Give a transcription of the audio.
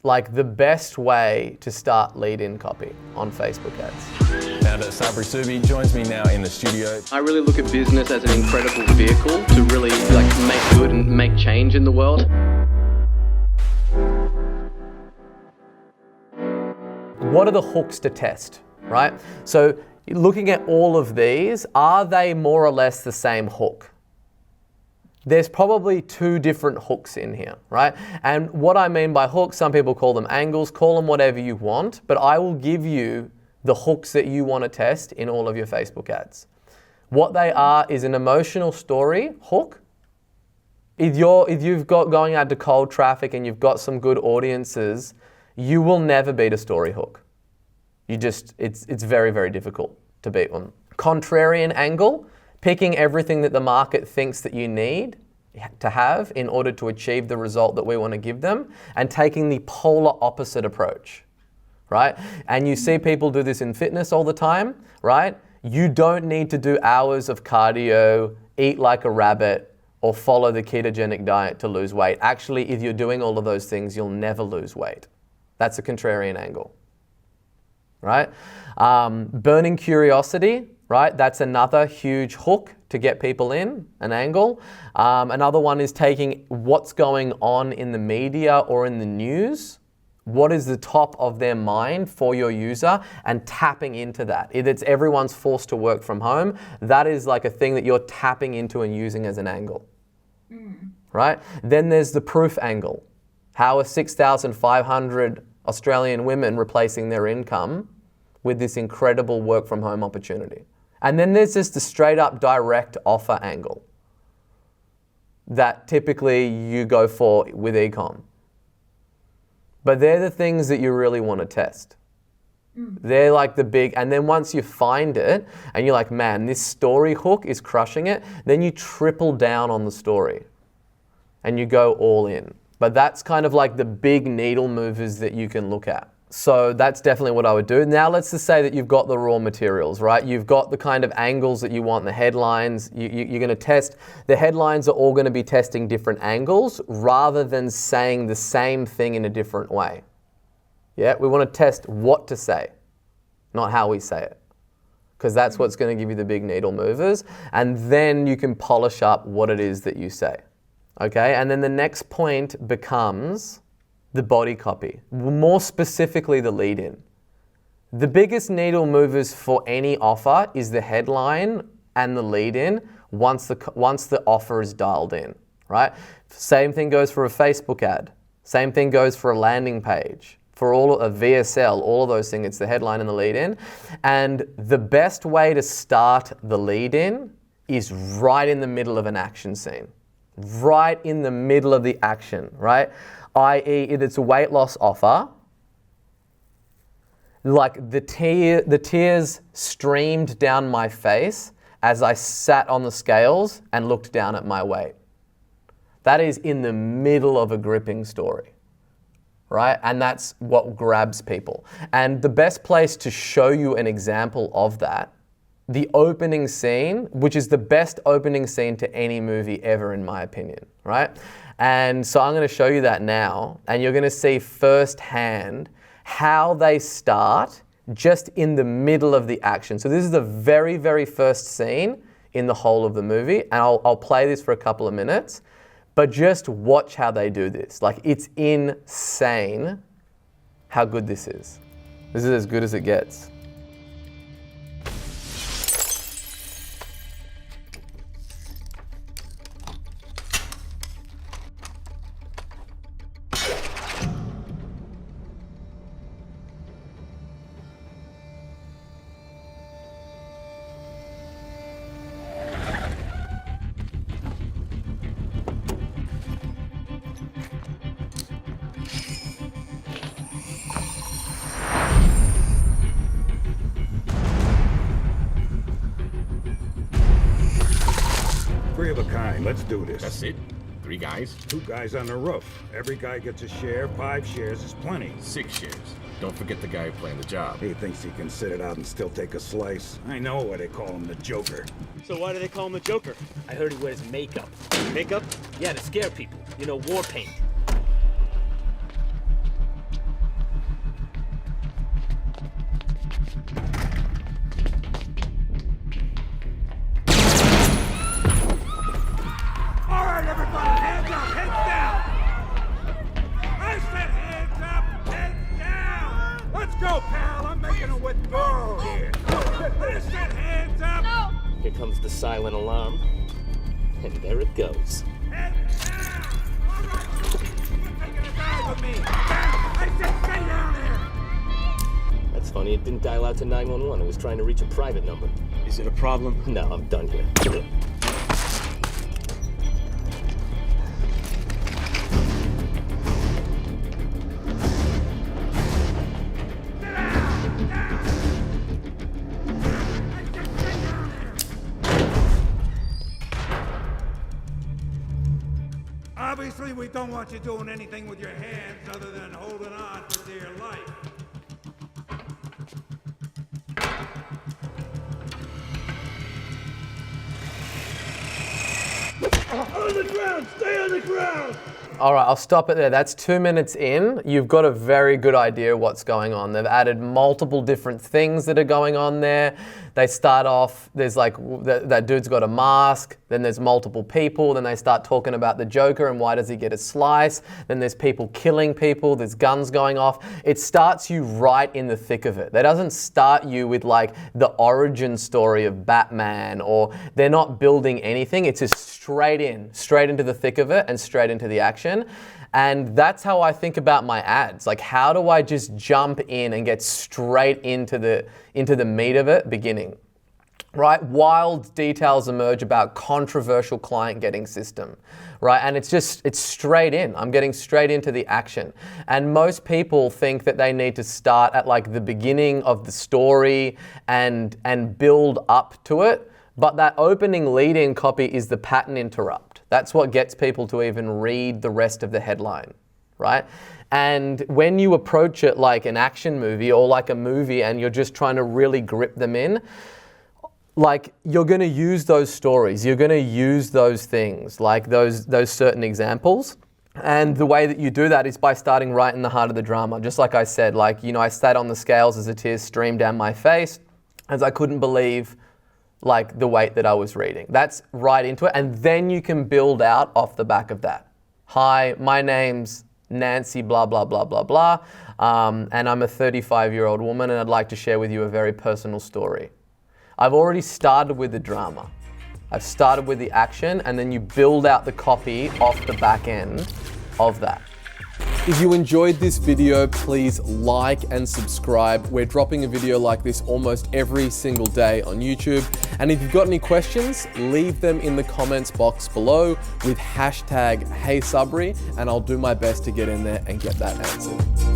like the best way to start lead-in copy on Facebook ads. Founder Sabri Suby joins me now in the studio. I really look at business as an incredible vehicle to really make good and make change in the world. What are the hooks to test, right? So looking at all of these, are they more or less the same hook? There's probably two different hooks in here, right? And what I mean by hooks, some people call them angles, call them whatever you want, but I will give you the hooks that you want to test in all of your Facebook ads. What they are is an emotional story hook. If you've got going out to cold traffic and you've got some good audiences, you will never beat a story hook. It's very, very difficult to beat one. Contrarian angle, picking everything that the market thinks that you need to have in order to achieve the result that we want to give them, and taking the polar opposite approach, right? And you see people do this in fitness all the time, right? You don't need to do hours of cardio, eat like a rabbit, or follow the ketogenic diet to lose weight. Actually, if you're doing all of those things, you'll never lose weight. That's a contrarian angle, right? Burning curiosity, right? That's another huge hook to get people in, an angle. Another one is taking what's going on in the media or in the news, what is the top of their mind for your user, and tapping into that. If it's everyone's forced to work from home, that is like a thing that you're tapping into and using as an angle, right? Then there's the proof angle. How are 6,500 Australian women replacing their income with this incredible work from home opportunity? And then there's just the straight up direct offer angle that typically you go for with ecom. But they're the things that you really want to test. They're like the big, and then once you find it and you're like, man, this story hook is crushing it, then you triple down on the story and you go all in. But that's kind of like the big needle movers that you can look at. So that's definitely what I would do. Now let's just say that you've got the raw materials, right? You've got the kind of angles that you want, the headlines. You're going to test, the headlines are all going to be testing different angles rather than saying the same thing in a different way. Yeah, we want to test what to say, not how we say it, because that's what's going to give you the big needle movers. And then you can polish up what it is that you say. Okay, and then the next point becomes the body copy, more specifically the lead-in. The biggest needle movers for any offer is the headline and the lead-in once the offer is dialed in, right? Same thing goes for a Facebook ad. Same thing goes for a landing page. For all a VSL, all of those things, it's the headline and the lead-in. And the best way to start the lead-in is right in the middle of an action scene. Right in the middle of the action, right? I.e., if it's a weight loss offer, like the tears streamed down my face as I sat on the scales and looked down at my weight. That is in the middle of a gripping story, right? And that's what grabs people. And the best place to show you an example of that, the opening scene, which is the best opening scene to any movie ever, in my opinion, right? And so I'm going to show you that now, and you're going to see firsthand how they start just in the middle of the action. So this is the very, very first scene in the whole of the movie, and I'll play this for a couple of minutes, but just watch how they do this. Like, it's insane how good this is. This is as good as it gets. Three of a kind. Let's do this. That's it? 3 guys? 2 guys on the roof. Every guy gets a share. 5 shares is plenty. 6 shares. Don't forget the guy playing the job. He thinks he can sit it out and still take a slice. I know why they call him the Joker. So why do they call him the Joker? I heard he wears makeup. Makeup? Yeah, to scare people. You know, war paint. go, pal. I'm making a withdrawal here. I said hands up. No! Here comes the silent alarm. And there it goes. Heads down. All right. You're taking a dive with me. I said stay down there. That's funny, it didn't dial out to 911. It was trying to reach a private number. Is it a problem? No, I'm done here. Obviously, we don't want you doing anything with your hands other than holding on for dear life. On the ground! Stay on the ground! All right, I'll stop it there. That's 2 minutes in. You've got a very good idea of what's going on. They've added multiple different things that are going on there. They start off, there's like, that dude's got a mask, then there's multiple people, then they start talking about the Joker and why does he get a slice, then there's people killing people, there's guns going off. It starts you right in the thick of it. That doesn't start you with like the origin story of Batman, or they're not building anything. It's just straight into the thick of it and straight into the action. And that's how I think about my ads. Like, how do I just jump in and get straight into the meat of it beginning? Right? Wild details emerge about controversial client getting system, right? And it's straight in. I'm getting straight into the action. And most people think that they need to start at like the beginning of the story and build up to it. But that opening lead-in copy is the pattern interrupt. That's what gets people to even read the rest of the headline, right? And when you approach it like an action movie or like a movie and you're just trying to really grip them in, like you're gonna use those stories, you're gonna use those things, like those certain examples. And the way that you do that is by starting right in the heart of the drama. Just like I said, like, you know, I sat on the scales as a tear streamed down my face as I couldn't believe like the weight that I was reading. That's right into it. And then you can build out off the back of that. Hi, my name's Nancy, blah, blah, blah, blah, blah. And I'm a 35-year-old woman and I'd like to share with you a very personal story. I've already started with the drama. I've started with the action, and then you build out the copy off the back end of that. If you enjoyed this video, please like and subscribe. We're dropping a video like this almost every single day on YouTube. And if you've got any questions, leave them in the comments box below with hashtag HeySabri, and I'll do my best to get in there and get that answered.